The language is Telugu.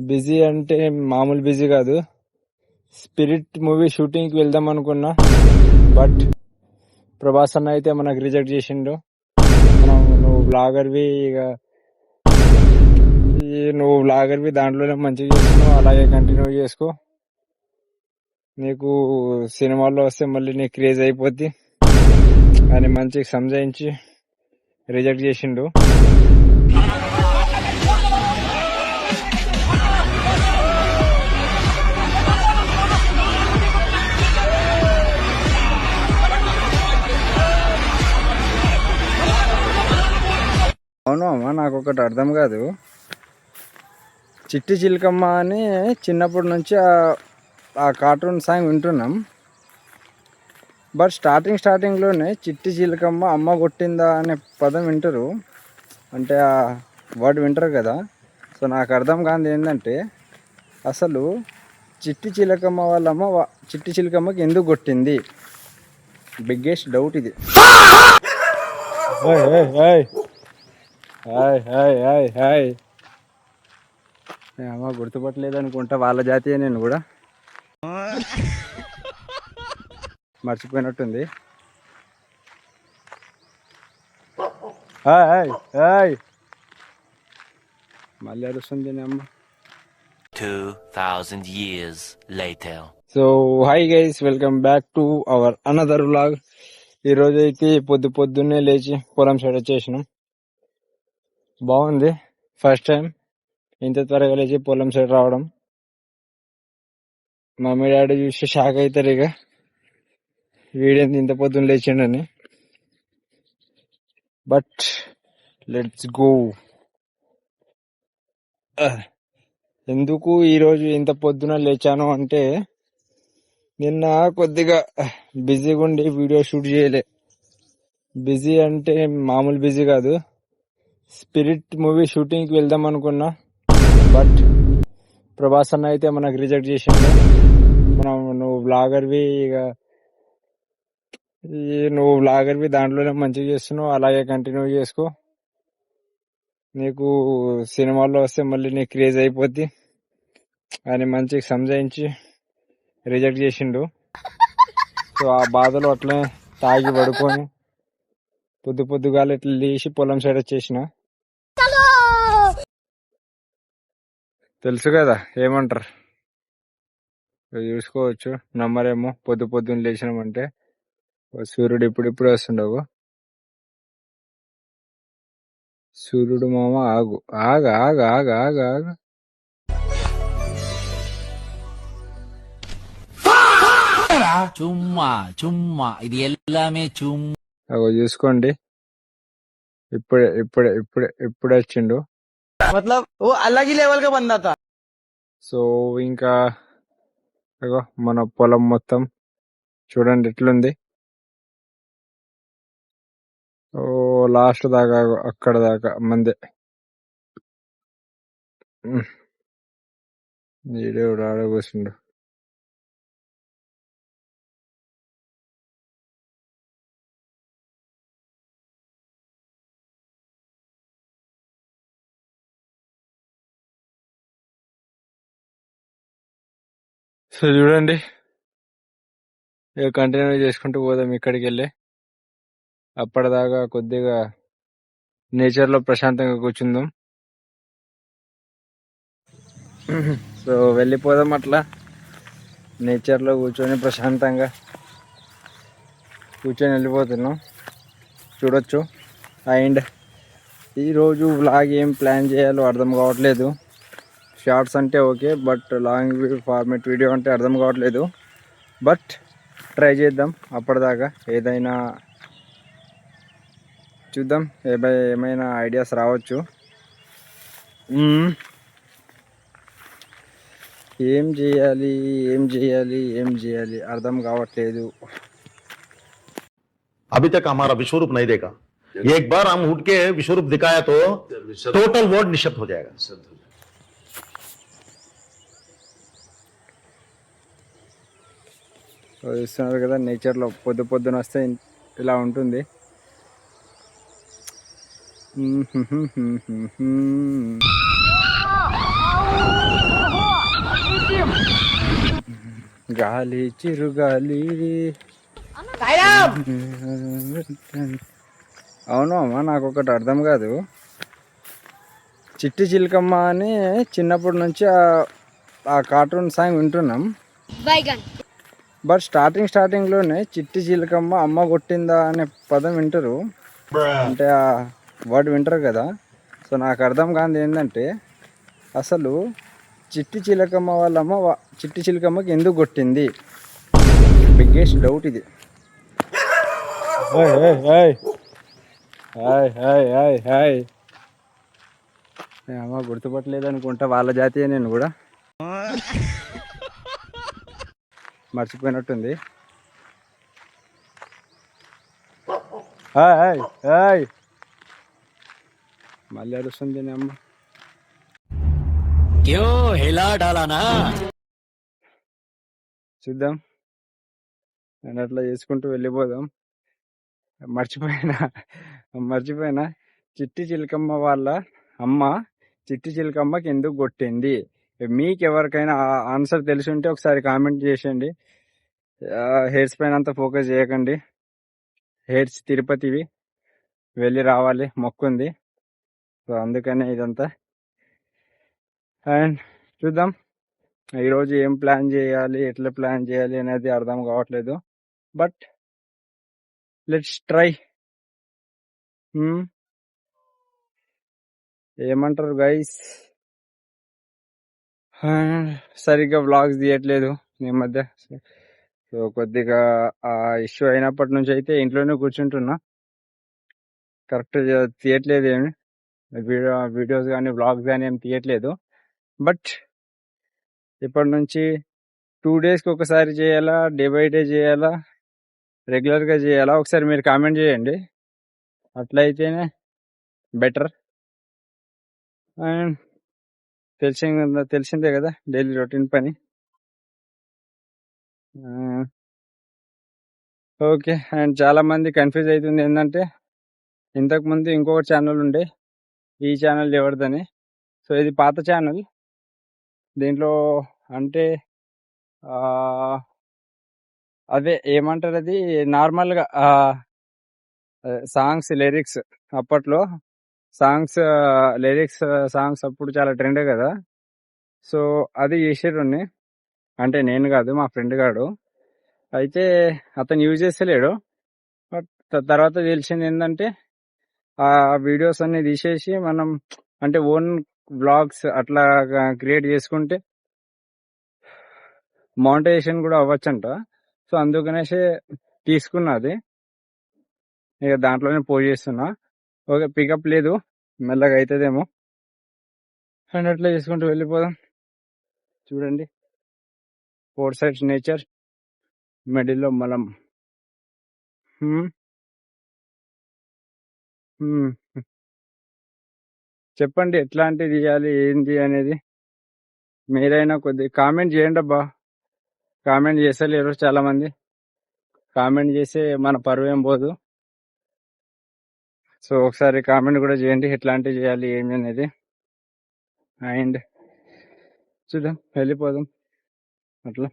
బిజీ అంటే మామూలు బిజీ కాదు. స్పిరిట్ మూవీ షూటింగ్కి వెళ్దాం అనుకున్నా, బట్ ప్రభాస్ అన్న అయితే మనకు రిజెక్ట్ చేసిండు. నువ్వు బ్లాగర్వి, నువ్వు బ్లాగర్వి దాంట్లోనే మంచిగా చేస్తున్నావు, అలాగే కంటిన్యూ చేసుకో. నీకు సినిమాల్లో వస్తే మళ్ళీ నీకు క్రేజ్ అయిపోద్ది అని మంచిగా సంజాయించి రిజెక్ట్ చేసిండు. అవును అమ్మ, నాకు ఒకటి అర్థం కాదు. చిట్టి చిలకమ్మ అని చిన్నప్పటి నుంచి ఆ కార్టూన్ సాంగ్ వింటున్నాం, బట్ స్టార్టింగ్లోనే చిట్టి చిలకమ్మ అమ్మ కొట్టిందా అనే పదం వింటారు, అంటే ఆ వర్డ్ వింటారు కదా. సో నాకు అర్థం కానిది ఏంటంటే, అసలు చిట్టి చిలకమ్మ వాళ్ళమ్మ చిట్టి చిలకమ్మకి ఎందుకు కొట్టింది? బిగ్గెస్ట్ డౌట్ ఇది. హాయ్ అమ్మ గుర్తుపట్టలేదు అనుకుంటా, వాళ్ళ జాతీయ నేను కూడా మర్చిపోయినట్టుంది. మళ్ళీ అరుస్తుంది అమ్మ. 2000 years later. So hi guys, welcome back to our another vlog. ఈరోజు అయితే పొద్దున్నే లేచి పొలం సైడ్ వచ్చేసినాం. బాగుంది, ఫస్ట్ టైం ఇంత త్వరగా లేచి పొలం సైడ్ రావడం. మమ్మీ డాడీ చూసి షాక్ అవుతారు, ఇక వీడేంది ఇంత పొద్దున్న లేచిండని. But let's go. ఎందుకు ఈరోజు ఇంత పొద్దున లేచాను అంటే, నిన్న కొద్దిగా బిజీగా ఉండి వీడియో షూట్ చేయలే. బిజీ అంటే మామూలు బిజీ కాదు. స్పిరిట్ మూవీ షూటింగ్కి వెళ్దాం అనుకున్నా, బట్ ప్రభాస్ అన్న అయితే మనకు రిజెక్ట్ చేసిండు. నువ్వు బ్లాగర్వి దాంట్లోనే మంచిగా చేస్తున్నావు, అలాగే కంటిన్యూ చేసుకో. నీకు సినిమాల్లో వస్తే మళ్ళీ నీకు క్రేజ్ అయిపోద్ది అని మంచిగా సంజాయించి రిజెక్ట్ చేసిండు. సో ఆ బాధలో అట్లనే తాగి పడుకొని పొద్దుగాల ఇట్లా లేచి పొలం సైడ్ వచ్చేసిన. తెలుసు కదా ఏమంటారు, చూసుకోవచ్చు. నమ్మరేమో, పొద్దున్న లేచినామంటే సూర్యుడు ఇప్పుడిప్పుడే వస్తుండవు. సూర్యుడు మామ ఆగు ఆగ ఆగ ఆగ ఆగ ఆగ చుమ్మా ఇది ఎల్లామే అగో చూసుకోండి, ఇప్పుడే వచ్చిండు. अलग ही लेवल का बंदा था. సో ఇంకా అగో మన పొలం మొత్తం చూడండి ఎట్లుంది. ఓ లాస్ట్ దాకా అక్కడ దాకా మందే. ఈడేవుడు ఆడ కూర్చుండు. సో చూడండి, ఇక కంటిన్యూ చేసుకుంటూ పోదాం ఇక్కడికి వెళ్ళి. అప్పటిదాకా కొద్దిగా నేచర్లో ప్రశాంతంగా కూర్చుందాం. సో వెళ్ళిపోదాం అట్లా నేచర్లో ప్రశాంతంగా కూర్చొని వెళ్ళిపోతున్నాం. చూడొచ్చు. అండ్ ఈరోజు వ్లాగ్ ఏం ప్లాన్ చేయాలో అర్థం కావట్లేదు. షార్ట్స్ అంటే okay, but long format video అంటే అర్థం కావట్లేదు. బట్ ట్రై చేద్దాం. అప్పటిదాకా ఏదైనా చూద్దాం, ఏమైనా ఐడియాస్ రావచ్చు. ఏం చేయాలి అర్థం కావట్లేదు. अभी तक हमारा विश्वरूप नहीं देखा. एक बार हम उठ के विश्वरूप दिखाया तो टोटल वर्ल्ड निशब्द हो जाएगा. చూస్తున్నారు కదా, నేచర్లో పొద్దున వస్తే ఇలా ఉంటుంది. గాలి చిరుగాలి. అవును అమ్మ, నాకు ఒకటి అర్థం కాదు. చిట్టి చిలకమ్మ అని చిన్నప్పటి నుంచి ఆ కార్టూన్ సాంగ్ వింటున్నాం. బట్ స్టార్టింగ్లోనే చిట్టి చిలకమ్మ అమ్మ కొట్టిందా అనే పదం వింటారు, అంటే ఆ వర్డ్ వింటారు కదా. సో నాకు అర్థం కాదు ఏంటంటే, అసలు చిట్టి చిలకమ్మ వాళ్ళమ్మ చిట్టి చిలకమ్మకి ఎందుకు కొట్టింది? బిగ్గెస్ట్ డౌట్ ఇది. అమ్మ గుర్తుపట్టలేదు అనుకుంటా, వాళ్ళ జాతీయ నేను కూడా మర్చిపోయినట్టుంది. మళ్ళీ అరుస్తుంది అమ్మ. క్యో హిలా డాలానా. చూద్దాం, నేను అట్లా చేసుకుంటూ వెళ్ళిపోదాం. మర్చిపోయినా చిట్టి చిలకమ్మ వాళ్ళ అమ్మ చిట్టి చిలకమ్మకి ఎందుకు కొట్టింది? మీకు ఎవరికైనా ఆన్సర్ తెలిసి ఉంటే ఒకసారి కామెంట్ చేసేయండి. హెయిర్స్ పైన అంతా ఫోకస్ చేయకండి. హెయిర్స్ తిరుపతివి, వెళ్ళి రావాలి, మొక్కుంది. సో అందుకనే ఇదంతా. అండ్ చూద్దాం ఈరోజు ఏం ప్లాన్ చేయాలి, ఎట్లా ప్లాన్ చేయాలి అనేది అర్థం కావట్లేదు. But let's try. ఏమంటారు గైస్? సరిగ్గా వ్లాగ్స్ తీయట్లేదు ఈ మధ్య. సో కొద్దిగా ఆ ఇష్యూ అయినప్పటి నుంచి అయితే ఇంట్లోనే కూర్చుంటున్నా. కరెక్ట్ తీయట్లేదు ఏమి వీడియోస్ కానీ వ్లాగ్స్ కానీ ఏమి తీయట్లేదు. బట్ ఇప్పటి నుంచి 2 daysకి ఒకసారి చేయాలా, డే బై డే చేయాలా, రెగ్యులర్గా చేయాలా? ఒకసారి మీరు కామెంట్ చేయండి. అట్లయితేనే బెటర్. అండ్ తెలిసిందే కదా డైలీ రొటీన్ పని. ఓకే. అండ్ చాలా మంది కన్ఫ్యూజ్ అవుతుంది ఏంటంటే, ఇంతకుముందు ఇంకొక ఛానల్ ఉండే, ఈ ఛానల్ ఎవరిదని. సో ఇది పాత ఛానల్. దీంట్లో అంటే అదే ఏమంటారు, అది నార్మల్గా సాంగ్స్ లిరిక్స్. అప్పట్లో సాంగ్స్ అప్పుడు చాలా ట్రెండ్ కదా. సో అది చేసేటోడిని, అంటే నేను కాదు, మా ఫ్రెండ్ గాడు. అయితే అతను యూజ్ చేస్తలేడు. బట్ తర్వాత తెలిసింది ఏంటంటే, ఆ వీడియోస్ అన్ని తీసేసి మనం అంటే ఓన్ వ్లాగ్స్ అట్లా క్రియేట్ చేసుకుంటే మానిటైజేషన్ కూడా అవ్వచ్చంట. సో అందుకనేసి తీసుకున్నది, ఇక దాంట్లోనే పోస్ట్ చేస్తున్నా. ఓకే, పికప్ లేదు, మెల్లగా అవుతుందేమో. అండ్ అట్లా చేసుకుంటూ వెళ్ళిపోదాం. చూడండి, 4 sides నేచర్, మిడిల్లో మనం. చెప్పండి ఎట్లాంటిది తీయాలి, ఏంటి అనేది. మీరైనా కొద్దిగా కామెంట్ చేయండి అబ్బా. కామెంట్ చేస్తలేరు చాలా మంది. కామెంట్ చేస్తే మన పరువు ఏం పోదు. సో ఒకసారి కామెంట్ కూడా చేయండి ఎట్లాంటివి చేయాలి ఏమి అనేది. అండ్ చూద్దాం, వెళ్ళిపోదాం అట్లా.